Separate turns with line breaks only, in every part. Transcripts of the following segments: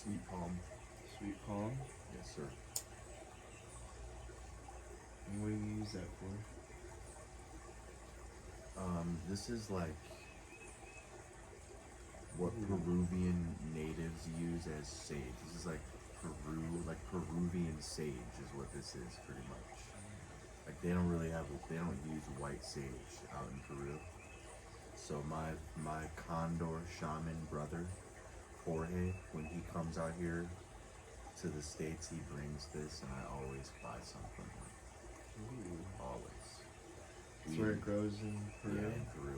Sweet palm.
Sweet palm.
Yes, sir.
And what do you use that for?
This is like what
Ooh.
Peruvian natives use as sage. This is like Peruvian sage is what this is pretty much. Like they don't really they don't use white sage out in Peru. So my condor shaman brother, Jorge, when he comes out here to the States, he brings this, and I always buy some from him.
Ooh.
Always.
That's where it grows in Peru?
Yeah, in Peru,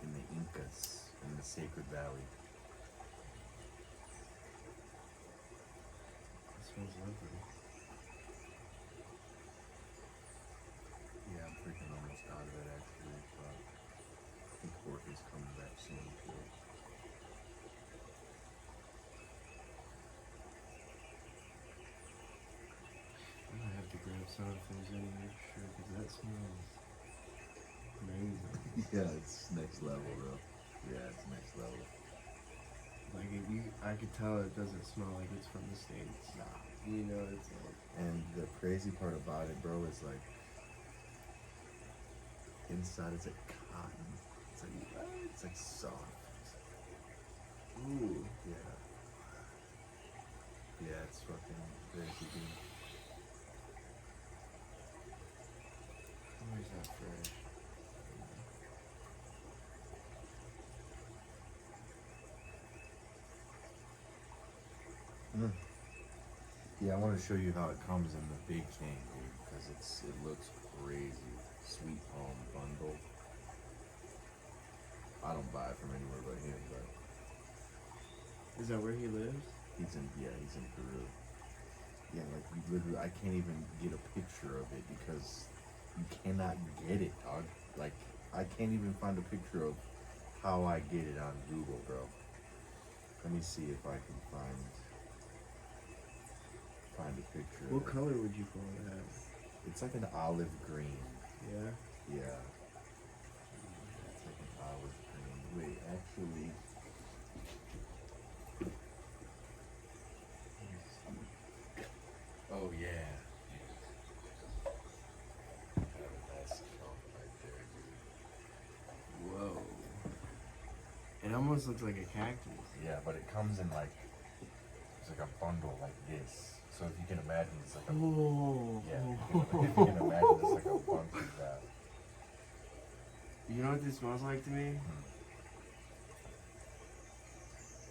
in the Incas, in the Sacred Valley.
That smells lovely.
Yeah, I'm freaking almost out of it actually, but I think Jorge's coming back soon too.
I'm gonna have to grab some if there's any extra, because that smells amazing.
Yeah, it's next level, bro. Yeah, it's next level.
Like, I could tell it doesn't smell like it's from the States.
Nah.
You know, it's like...
And the crazy part about it, bro, is like inside it's like cotton. It's like soft.
Ooh.
Yeah. Yeah, it's fucking crazy, dude.
Where's that fresh?
Mm. Yeah, I want to show you how it comes in the big can, dude, because it looks crazy. Sweet palm bundle. I don't buy it from anywhere but him, but
Is that where he lives?
he's in Peru. Yeah, like you literally, I can't even get a picture of it because you cannot get it, dog. Like I can't even find a picture of how I get it on Google, bro. Let me see if I can find a picture.
What
of it.
color would you call that?
It's like an olive green.
Yeah?
Yeah. It's like an olive green. Wait, actually. Let me see. Oh yeah. That's skunk right there, dude.
Whoa. It almost looks like a cactus.
Yeah, but it comes in like it's like a bundle like this. So if you can imagine, it's like a
Oh.
yeah. If you can imagine, it's like a bunch of that.
You know what this smells like to me?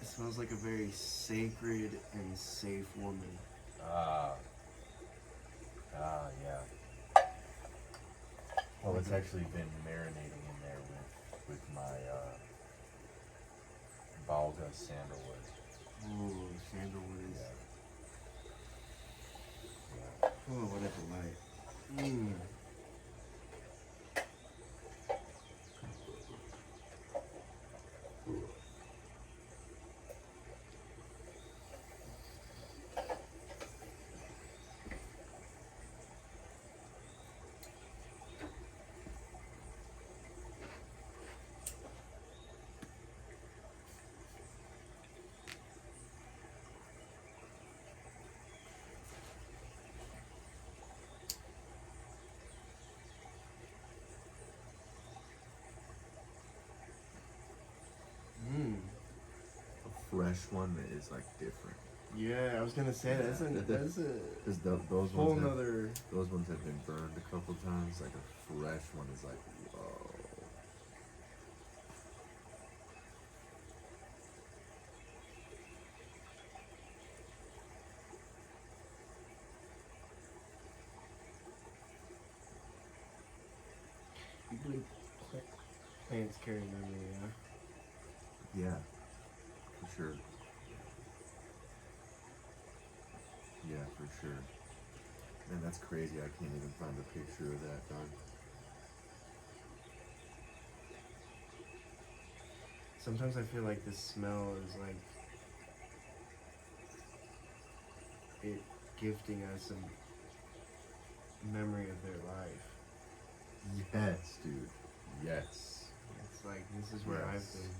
It smells like a very sacred and safe woman.
Yeah. Well, it's actually been marinating in there with my Balga sandalwood.
Ooh, sandalwood is...
Yeah.
Oh, what a delight. Mmm. Mmm.
A fresh one is like different.
Yeah, I was gonna say that's a
Because those
whole
ones
nother.
those ones have been burned a couple times. Like a fresh one is like whoa.
You believe plants carry memory, yeah?
Yeah, for sure. Yeah, for sure. Man, that's crazy. I can't even find a picture of that, dog.
Sometimes I feel like the smell is like it gifting us a memory of their life.
Yes, dude. Yes.
It's like, this is where I've
Yes.
been.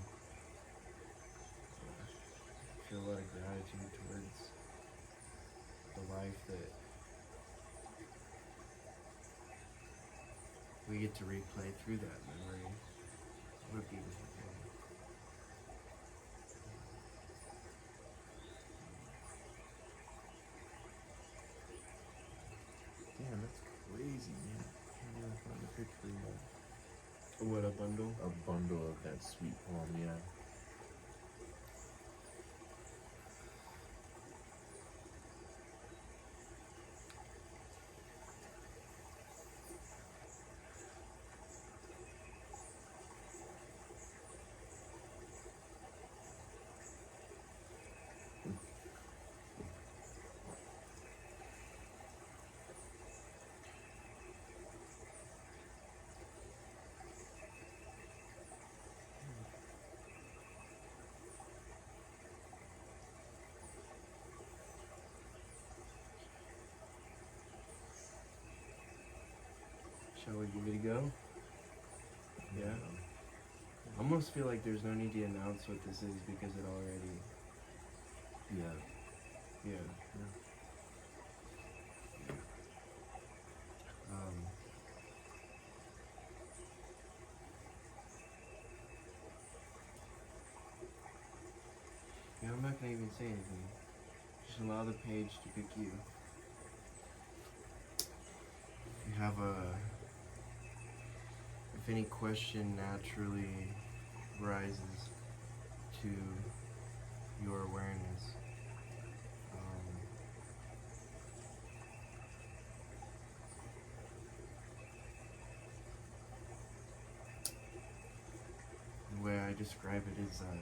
feel a lot of gratitude towards the life that we get to replay through that memory. What a beautiful thing.
Damn, that's crazy, man. I can't even find a picture of
What a bundle.
a bundle of that sweet palm, yeah.
Shall we give it a go? Yeah. I almost feel like there's no need to announce what this is because it already.
Yeah.
Yeah. Yeah, I'm not gonna even say anything. Just allow the page to pick you. If you have if any question naturally rises to your awareness, the way I describe it is I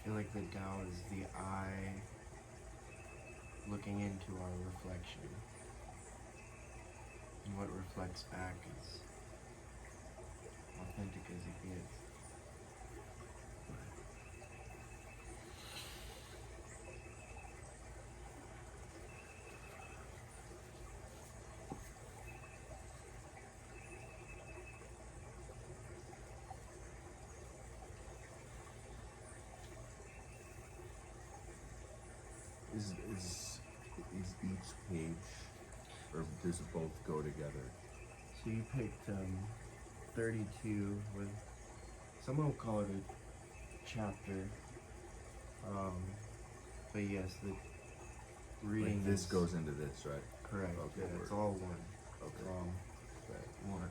feel like the Tao is the eye looking into our reflection. And what reflects back is authentic as it gets.
Is each page, or does it both go together?
So you picked 32 with, someone will call it a chapter. But yes, the reading
Like this
is
goes into this, right?
correct.
Okay,
Yeah, it's
word.
all one.
Okay.
It's all one.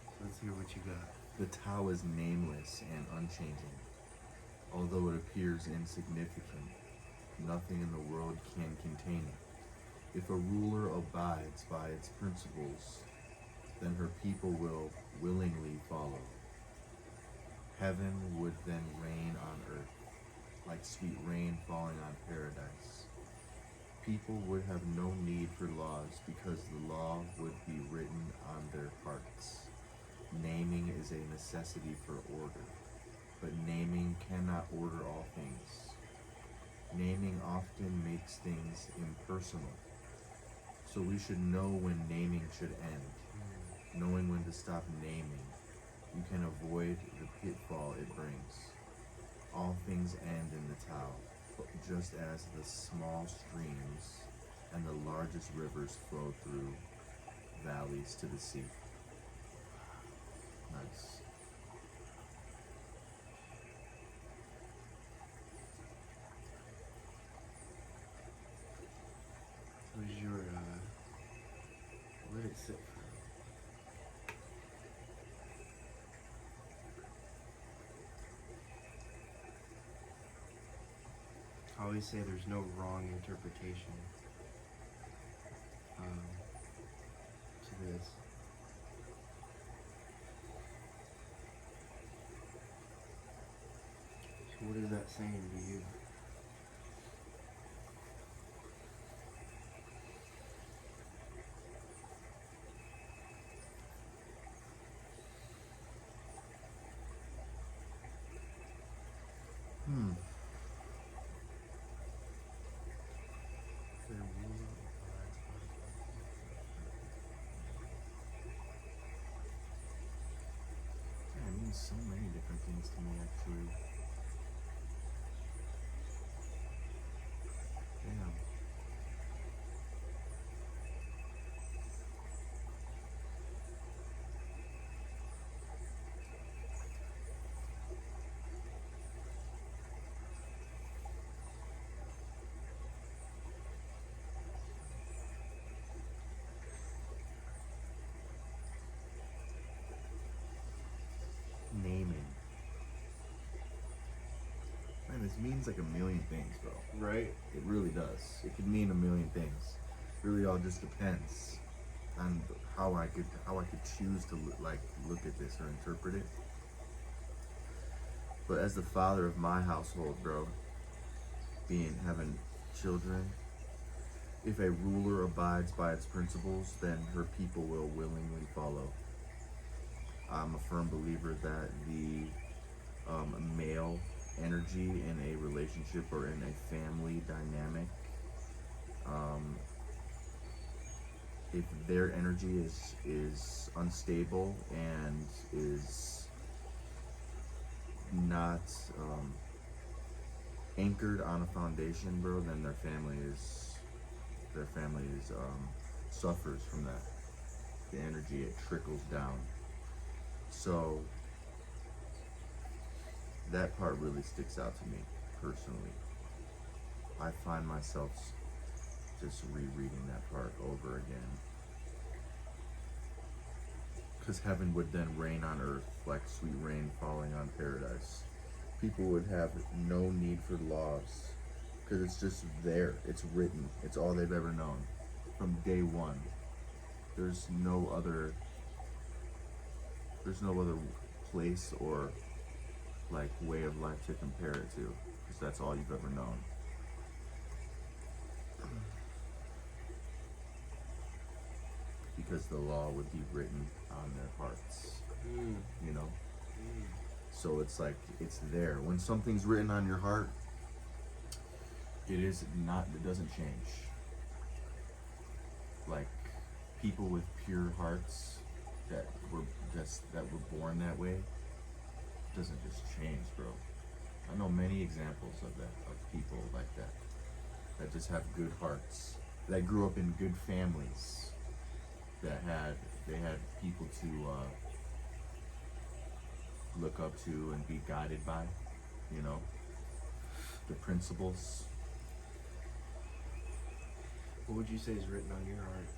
So let's hear what you got.
The Tao is nameless and unchanging. Although it appears insignificant, nothing in the world can contain it. If a ruler abides by its principles, then her people will willingly follow. Heaven would then rain on earth, like sweet rain falling on paradise. People would have no need for laws because the law would be written on their hearts. Naming is a necessity for order, but naming cannot order all things. Naming often makes things impersonal, so we should know when naming should end. Knowing when to stop naming, you can avoid the pitfall it brings. All things end in the Tao, just as the small streams and the largest rivers flow through valleys to the sea. Nice.
What is your, where did it sit from? I always say there's no wrong interpretation to this. So what is that saying to you?
means so many different things to me, actually. Damn. Naming. Man, this means like a million things, bro.
Right?
It really does. It could mean a million things. Really, all just depends on how I could choose to look at this or interpret it. But as the father of my household, bro, having children, if a ruler abides by its principles, then her people will willingly follow. I'm a firm believer that the male energy in a relationship or in a family dynamic, if their energy is unstable and is not anchored on a foundation, bro, then their family suffers from that. The energy, it trickles down. So that part really sticks out to me personally. I find myself just rereading that part over again. Because heaven would then rain on earth like sweet rain falling on paradise. People would have no need for laws because it's just there. It's written. It's all they've ever known from day one. There's no other place or like way of life to compare it to, because that's all you've ever known. Because the law would be written on their hearts, you know? So it's like, it's there. When something's written on your heart, it doesn't change. Like, people with pure hearts that were born that way, doesn't just change, bro. I know many examples of that, of people like that just have good hearts, that grew up in good families, they had people to look up to and be guided by, you know, the principles.
What would you say is written on your heart?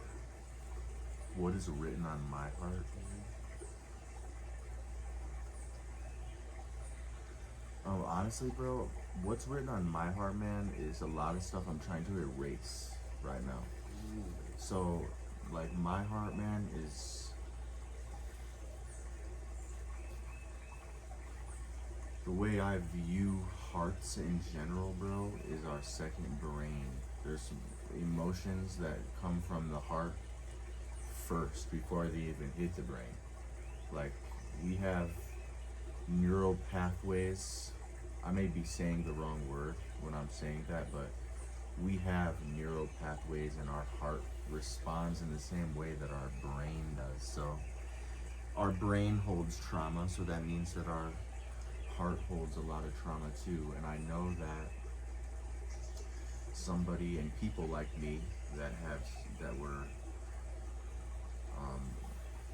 What is written on my heart? Honestly, bro, what's written on my heart, man, is a lot of stuff I'm trying to erase right now. So, like, my heart, man, is the way I view hearts in general, bro, is our second brain. There's some emotions that come from the heart first before they even hit the brain. Like, we have neural pathways. I may be saying the wrong word when I'm saying that, but we have neural pathways, and our heart responds in the same way that our brain does. So our brain holds trauma, so that means that our heart holds a lot of trauma too. And I know that somebody and people like me that were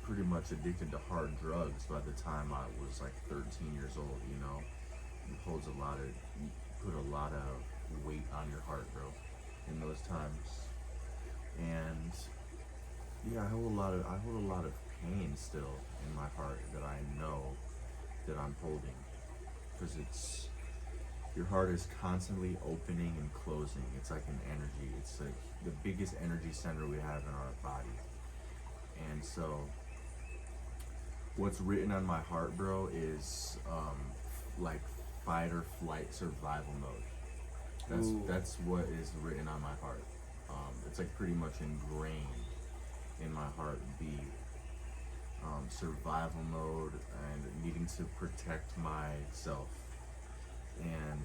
pretty much addicted to hard drugs by the time I was like 13 years old, you know, it holds you put a lot of weight on your heart, bro, in those times. And yeah, I hold a lot of pain still in my heart that I know that I'm holding, because your heart is constantly opening and closing. It's like an energy. It's like the biggest energy center we have in our body. And so what's written on my heart, bro, is like fight or flight survival mode. That's what is written on my heart. It's like pretty much ingrained in my heart, the survival mode and needing to protect myself. And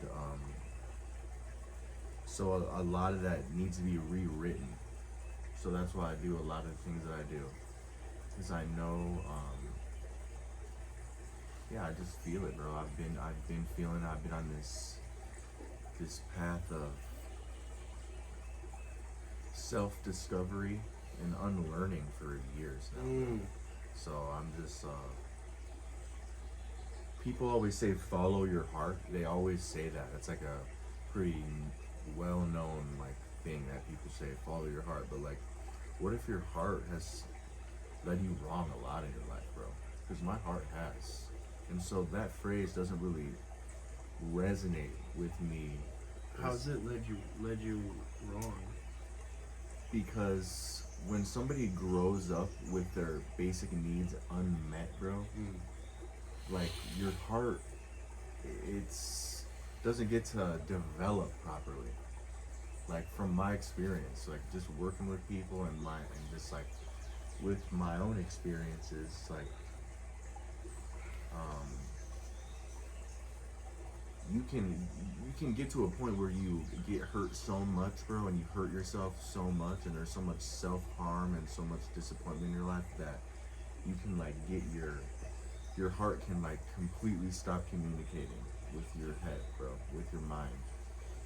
so a lot of that needs to be rewritten. So that's why I do a lot of the things that I do, because I know yeah, I just feel it, bro. I've been feeling. I've been on this path of self-discovery and unlearning for years now.
Mm.
So I'm just people always say follow your heart. They always say that. It's like a pretty well-known like thing that people say, follow your heart. But like, what if your heart has led you wrong a lot in your life, bro? Because my heart has, and so that phrase doesn't really resonate with me.
How's it led you wrong?
Because when somebody grows up with their basic needs unmet, bro, like your heart, it's doesn't get to develop properly. Like from my experience, like just working with people and just like with my own experiences, like um, you can get to a point where you get hurt so much, bro, and you hurt yourself so much, and there's so much self-harm and so much disappointment in your life that you can like get your heart can like completely stop communicating with your head, bro, with your mind.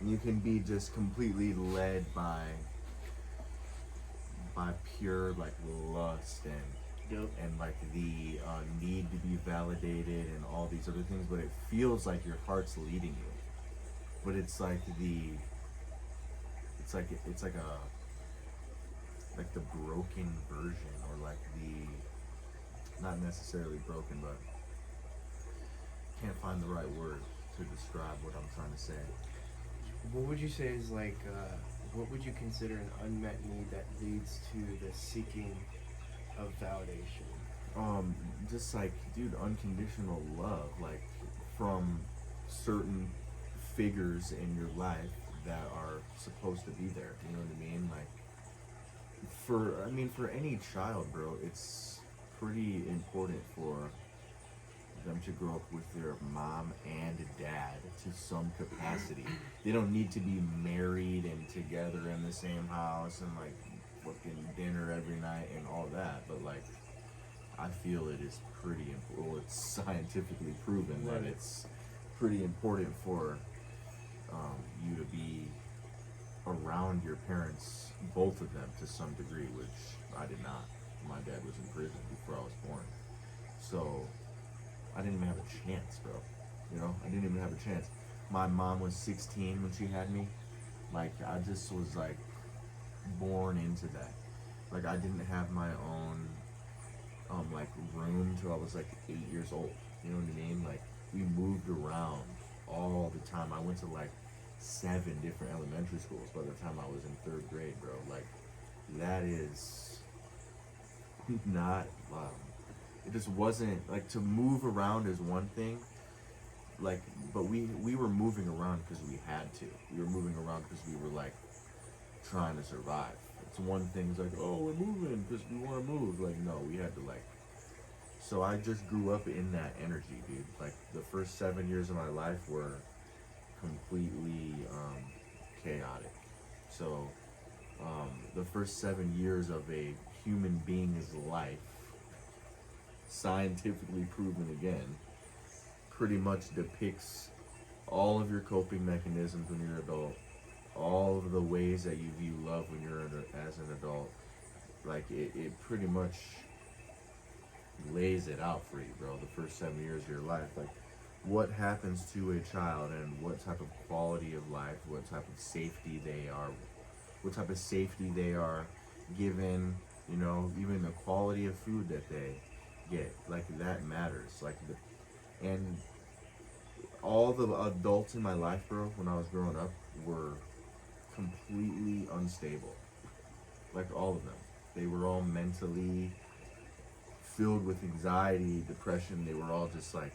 And you can be just completely led by pure like lust and like the need to be validated and all these other things, but it feels like your heart's leading you. But it's like it's like the broken version, or like the not necessarily broken, but can't find the right word to describe what I'm trying to say.
What would you say is like, what would you consider an unmet need that leads to the seeking of validation?
Just like, dude, unconditional love, like from certain figures in your life that are supposed to be there. You know what I mean? Like, for any child, bro, it's pretty important for them to grow up with their mom and dad to some capacity. They don't need to be married and together in the same house and like fucking dinner every night and all that, but like I feel it is pretty important. Well, it's scientifically proven that it's pretty important for you to be around your parents, both of them, to some degree, which I did not. My dad was in prison before I was born, so I didn't even have a chance, bro. You know, I didn't even have a chance. My mom was 16 when she had me. Like, I just was like born into that. Like, I didn't have my own like room till I was like 8 years old. You know what I mean? Like, we moved around all the time. I went to like 7 different elementary schools by the time I was in 3rd grade, bro. Like, that is not it just wasn't like, to move around is one thing, like, but we were moving around because we had to. We were moving around because we were like trying to survive. It's one thing, it's like, oh, we're moving because we want to move. Like, no, we had to like. So I just grew up in that energy, dude. Like, the first 7 years of my life were completely chaotic. So the first 7 years of a human being's life, scientifically proven again, pretty much depicts all of your coping mechanisms when you're an adult, all of the ways that you view love when you're as an adult. Like, it pretty much lays it out for you, bro. The first 7 years of your life, like what happens to a child and what type of quality of life, what type of safety they are given, you know, even the quality of food that they get, like that matters. Like, and all the adults in my life, bro, when I was growing up, were completely unstable. Like, all of them. They were all mentally filled with anxiety, depression. They were all just like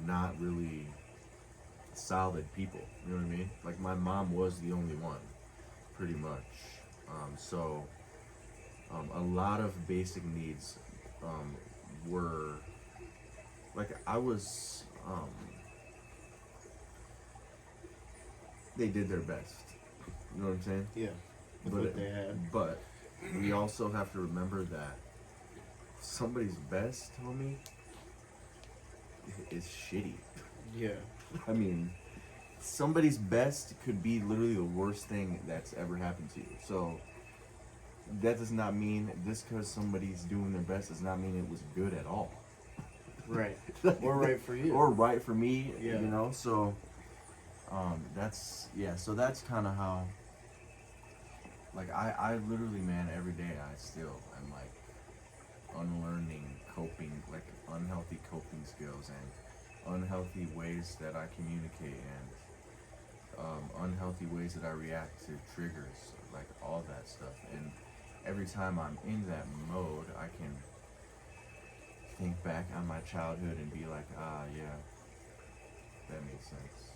not really solid people. You know what I mean? Like, my mom was the only one, pretty much. So a lot of basic needs were like, I was they did their best. You know what I'm saying?
Yeah. What they had.
But we also have to remember that somebody's best, homie, is shitty.
Yeah.
I mean, somebody's best could be literally the worst thing that's ever happened to you. So that does not mean just because somebody's doing their best does not mean it was good at all.
Right. Or right for you.
Or right for me,
Yeah.
you know. So that's So that's kind of how. Like I literally, man, every day I still am like unlearning coping, like unhealthy coping skills and unhealthy ways that I communicate and unhealthy ways that I react to triggers, like all that stuff. And every time I'm in that mode, I can think back on my childhood and be like, yeah, that makes sense.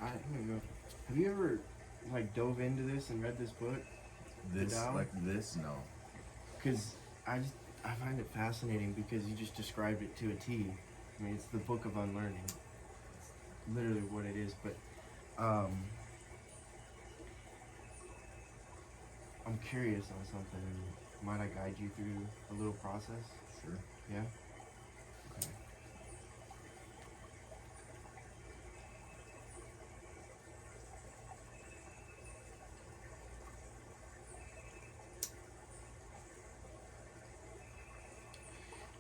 I don't know. Have you ever like dove into this and read this book?
This,
Tao?
like this, no.
Because I find it fascinating because you just described it to a T. I mean, it's the book of unlearning. It's literally what it is. But I'm curious on something. Might I guide you through a little process?
Sure.
Yeah? Okay.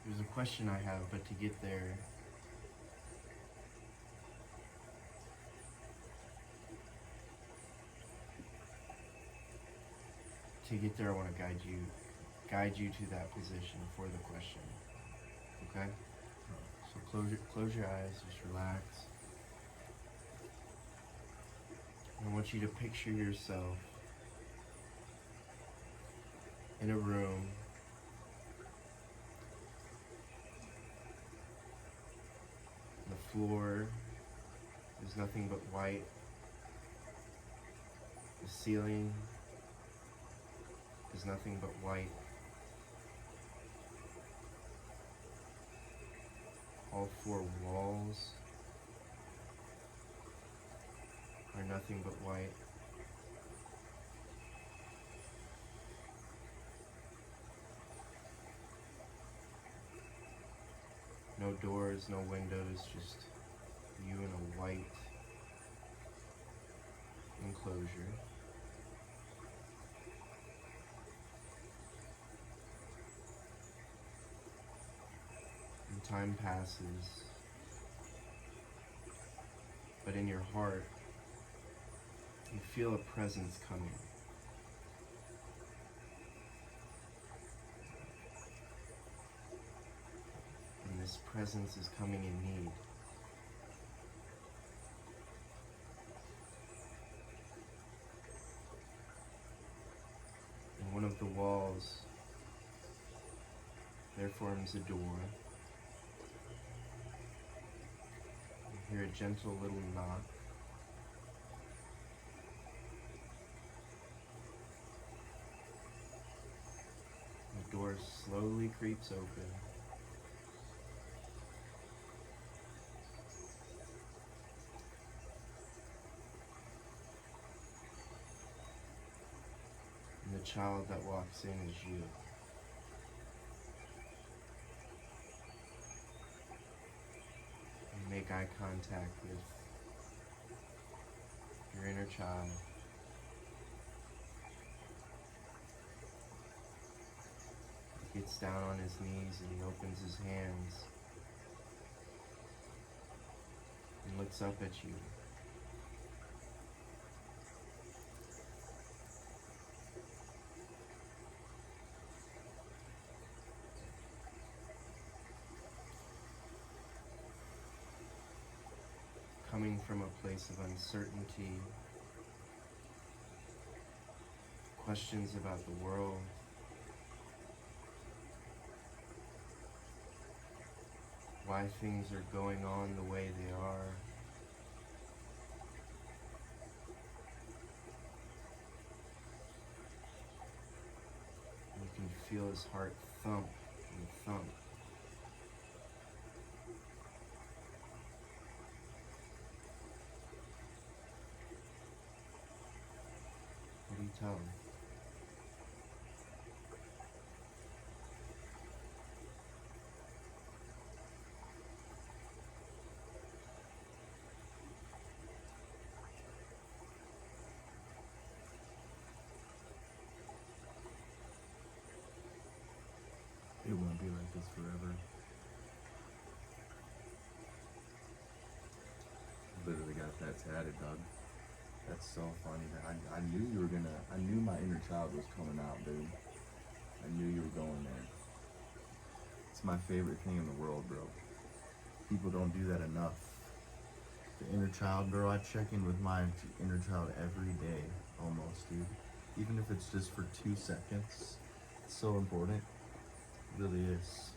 There's a question I have, but to get there, I want to guide you to that position for the question. Okay? So close your eyes, just relax. I want you to picture yourself in a room the floor is nothing but white. The ceiling is nothing but white. All four walls are nothing but white. No doors, no windows, just you in a white enclosure. And time passes, but in your heart, you feel a presence coming. And this presence is coming in need. And one of the walls, there forms a door. You hear a gentle little knock. The door slowly creeps open. And the child that walks in is you. You make eye contact with your inner child. He gets down on his knees and he opens his hands and looks up at you. Coming from a place of uncertainty, questions about the world, why things are going on the way they are. You can feel his heart thump and thump. What do you tell him?
this forever. Literally got that tatted, dog. That's so funny. I knew you were gonna. I knew my inner child was coming out, dude. I knew you were going there. It's my favorite thing in the world, bro. People don't do that enough. The inner child, bro. I check in with my inner child every day, almost, dude. Even if it's just for 2 seconds. It's so important. It really is.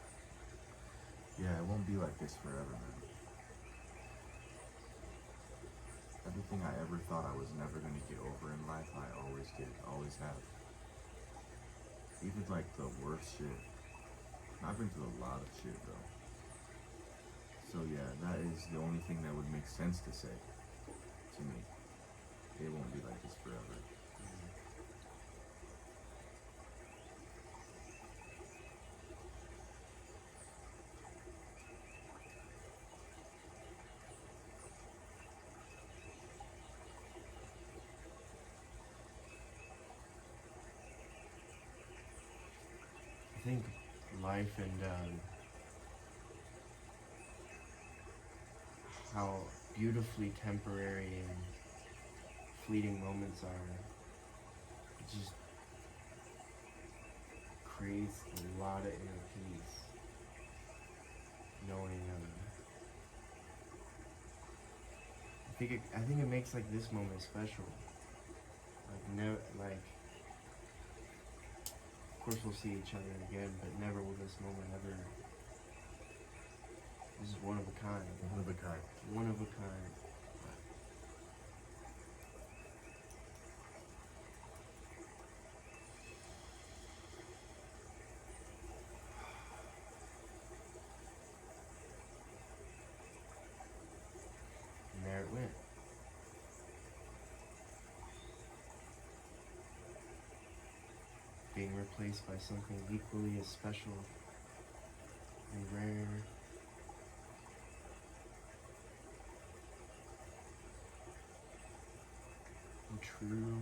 Yeah, it won't be like this forever, man. Everything I ever thought I was never gonna get over in life, I always did, always have. Even like the worst shit. I've been through a lot of shit, bro. So yeah, that is the only thing that would make sense to say to me. It won't be like this forever.
I think life and how beautifully temporary and fleeting moments are, it just creates a lot of inner peace. Knowing, I think it makes like this moment special. Like, of course we'll see each other again, but never will this moment ever. This is one of a kind.
One of a kind.
One of a kind. And there it went. Being replaced by something equally as special and rare. And true.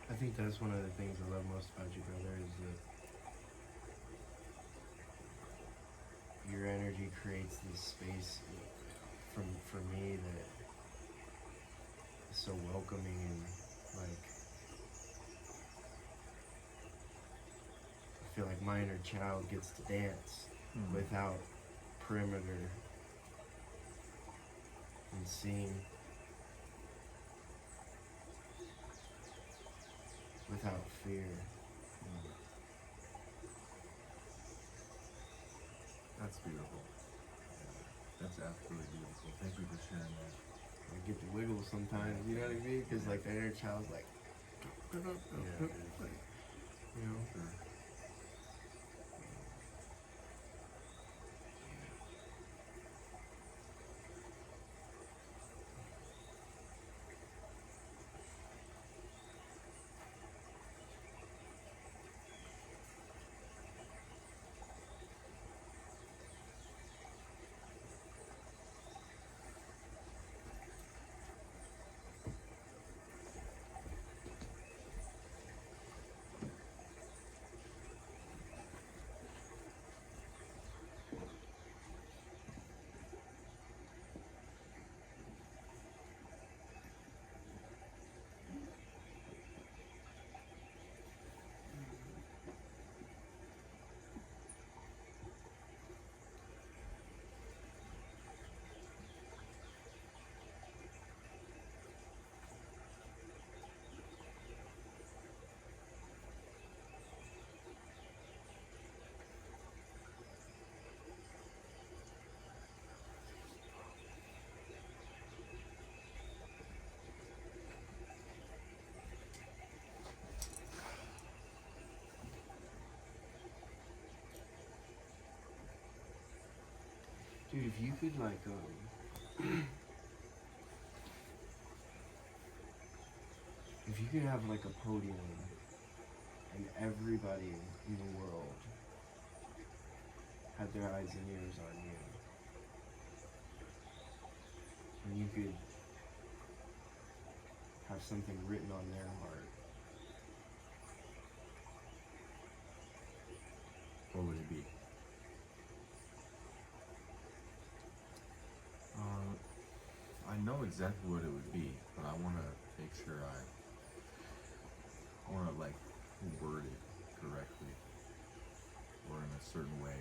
I think that's one of the things I love most about you, brother, is that your energy creates this space for me that is so welcoming and like I feel like my inner child gets to dance without perimeter and sing without fear.
That's beautiful. That's absolutely beautiful. Thank you for sharing that.
I get to wiggle sometimes, you know what I mean? Because like the inner child's like,
Yeah, dude.
you know.
Sure.
Dude, if you could like if you could have like a podium and everybody in the world had their eyes and ears on you, and you could have something written on their heart,
What would it be? I know exactly what it would be, but I want to make sure I want to like word it correctly or in a certain way.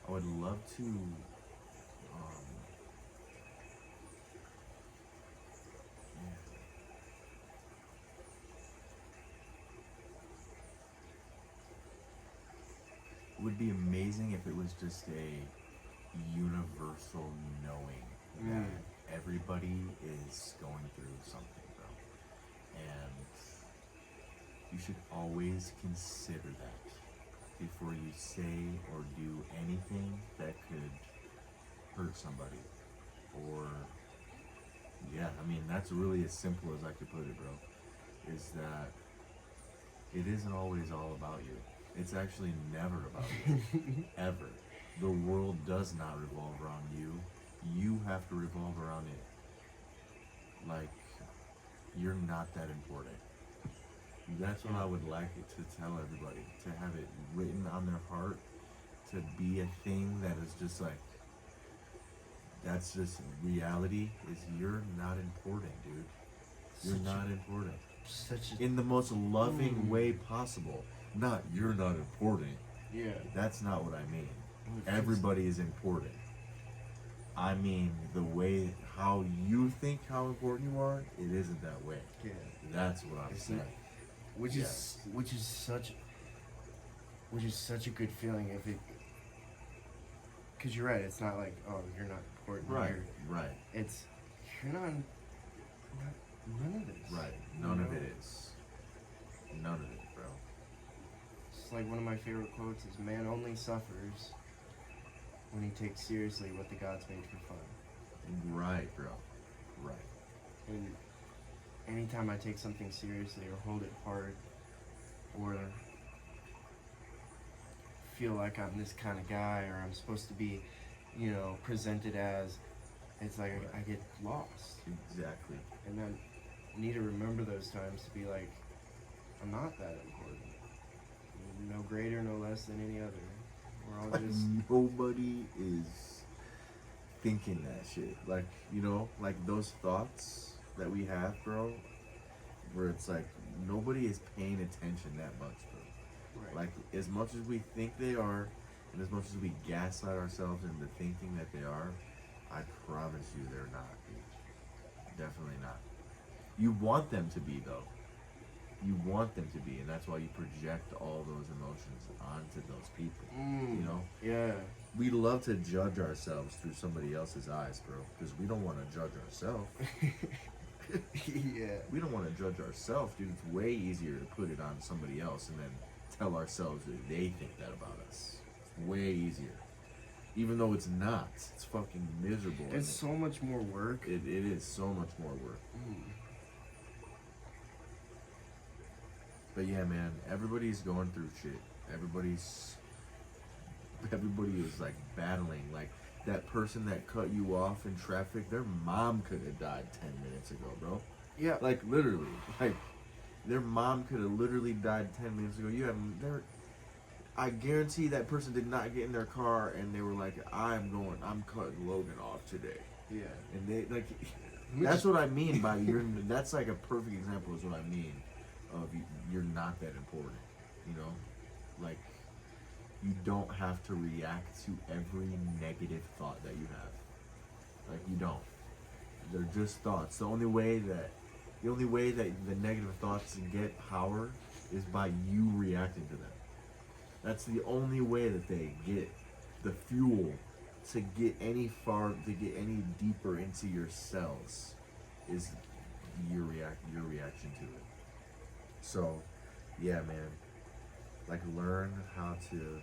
I would love to yeah. It would be amazing if it was just a universal knowing that everybody is going through something, bro. And you should always consider that before you say or do anything that could hurt somebody. Or, yeah, I mean, that's really as simple as I could put it, bro. Is that it isn't always all about you. It's actually never about you. Ever. The world does not revolve around you. You have to revolve around it. Like, you're not that important. That's what I would like it to tell everybody. To have it written on their heart. To be a thing that is just like, that's just reality. Is you're not important, dude. You're not important.
Such a
In the most loving way possible. Not, you're not important.
yeah.
That's not what I mean. Everybody is important. I mean, the way, how you think how important you are, it isn't that way.
Yeah.
That's what I'm
It's
saying.
not. Which is such a good feeling if it. Because you're right. It's not like, oh, you're not important.
Right,
You're,
right,
it's you're not none of this.
right.
you
None of
know?
it is. None of it, bro.
It's like one of my favorite quotes is, "Man only suffers when he takes seriously what the gods made for fun."
Right, bro. Right.
And anytime I take something seriously or hold it hard or feel like I'm this kind of guy or I'm supposed to be, presented as, it's like I get lost.
Exactly.
And I need to remember those times to be like, I'm not that important. No greater, no less than any other. We're all
Like,
just
nobody is thinking that shit. Like, like those thoughts that we have, bro, where it's like, nobody is paying attention that much, bro.
right.
Like, as much as we think they are, and as much as we gaslight ourselves into thinking that they are, I promise you they're not, dude. Definitely not. You want them to be, though. You want them to be, and that's why you project all those emotions onto those people.
Yeah.
We love to judge ourselves through somebody else's eyes, bro, because we don't want to judge ourselves.
Yeah.
We don't want to judge ourselves, dude. It's way easier to put it on somebody else and then tell ourselves that they think that about us. It's way easier. Even though it's not. It's fucking miserable.
It's so much more work.
It is so much more work. But yeah, man, everybody's going through shit. Everybody is like battling. Like that person that cut you off in traffic, their mom could have died 10 minutes ago, bro.
Yeah.
Like literally. Like their mom could have literally died 10 minutes ago. I guarantee that person did not get in their car and they were like, I'm cutting Logan off today.
Yeah.
And they like that's what I mean by that's like a perfect example is what I mean of you're not that important, like you don't have to react to every negative thought that you have. Like you don't. They're just thoughts. The only way that the negative thoughts get power is by you reacting to them. That's the only way that they get the fuel to get any deeper into your cells is your reaction to it. So, yeah, man. Like learn how to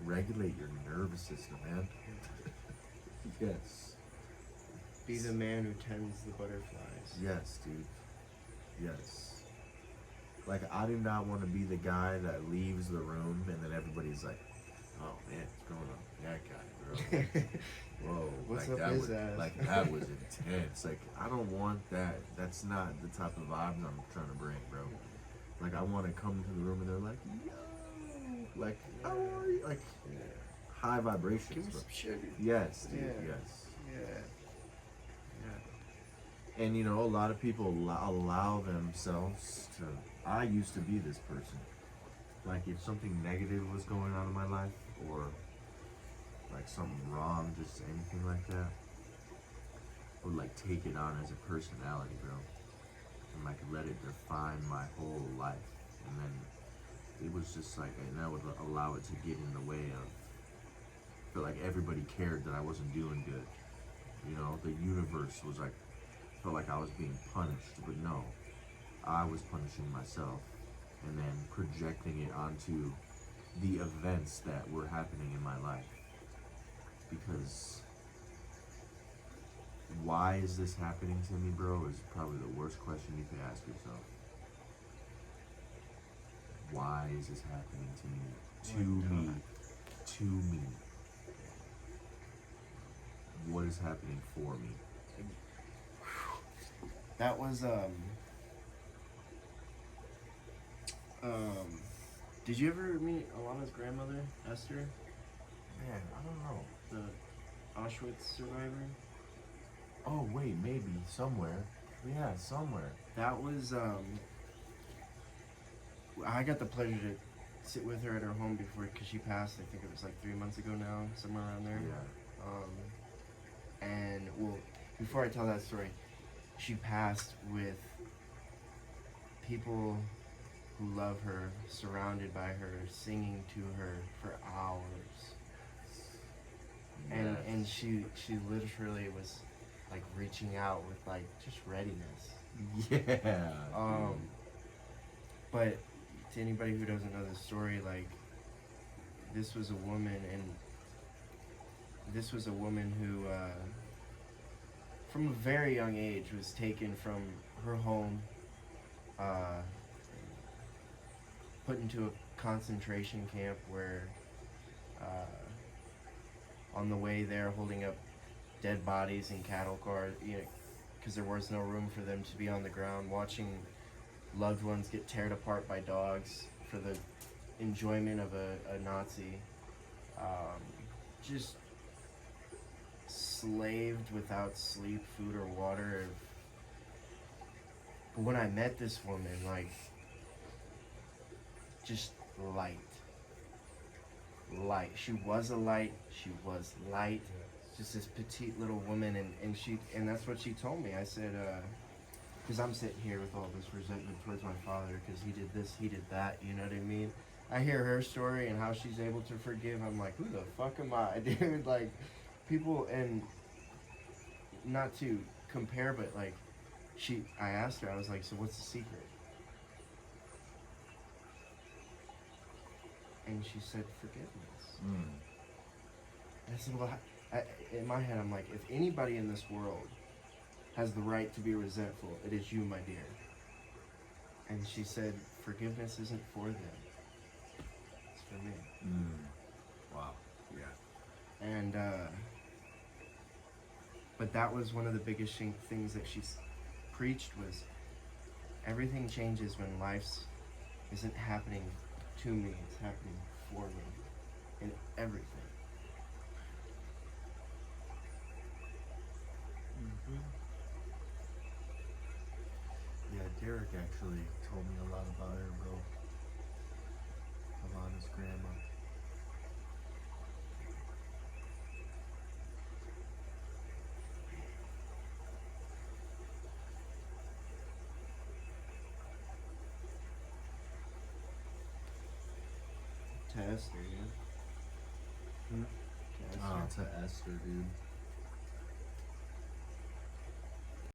regulate your nervous system, man. Yes.
Be the man who tends the butterflies.
Yes, dude. Yes. Like I do not want to be the guy that leaves the room and then everybody's like, "Oh man, what's going on with that guy, bro?" Whoa,
What's
like
up
that
his
was
ass?
like that was intense. Like I don't want that. That's not the type of vibes I'm trying to bring, bro. Like I want to come into the room and they're like, "Yo," like, "How are you?" Like
Yeah.
high
Give me
vibrations. Bro.
some sugar.
Yes, dude.
Yeah.
Yes.
Yeah.
And you know, a lot of people allow themselves to. I used to be this person. Like if something negative was going on in my life, or like something wrong, just anything like that, I would like take it on as a personality, bro, and like let it define my whole life. And then it was just like, and I would allow it to get in the way of. Feel like everybody cared that I wasn't doing good. You know, the universe was like. Felt like I was being punished, but no, I was punishing myself and then projecting it onto the events that were happening in my life. Because why is this happening to me, bro, is probably the worst question you could ask yourself. Why is this happening to me? To me. To me. What is happening for me?
That was did you ever meet Alana's grandmother, Esther,
Man, I don't know.
the Auschwitz survivor?
Oh, wait, maybe. Somewhere. Yeah, somewhere.
That was I got the pleasure to sit with her at her home before, because she passed. I think it was like 3 months ago now, somewhere around there.
Yeah.
And well, before I tell that story, she passed with people who love her, surrounded by her, singing to her for hours. And she literally was like reaching out with like just readiness.
Yeah.
But to anybody who doesn't know the story, like this was a woman who from a very young age was taken from her home, put into a concentration camp where on the way there holding up dead bodies in cattle cars, you know, because there was no room for them to be on the ground, watching loved ones get teared apart by dogs for the enjoyment of a Nazi. Just slaved without sleep, food, or water. But when I met this woman, like, just light. Light. She was a light. She was light. Just this petite little woman, and that's what she told me. I said, because I'm sitting here with all this resentment towards my father because he did this, he did that, you know what I mean? I hear her story and how she's able to forgive. I'm like, who the fuck am I, dude? Like, people, and not to compare, but like, I asked her, I was like, so what's the secret? And she said, forgiveness. And I said, well, in my head, I'm like, if anybody in this world has the right to be resentful, it is you, my dear. And she said, forgiveness isn't for them. It's for me.
Wow. Yeah.
And, but that was one of the biggest things that she preached was everything changes when life isn't happening to me, it's happening for me. In everything.
Yeah, Derek actually told me a lot about her, bro. Alana's grandma.
To Esther, yeah. To Esther.
Oh, to Esther, dude.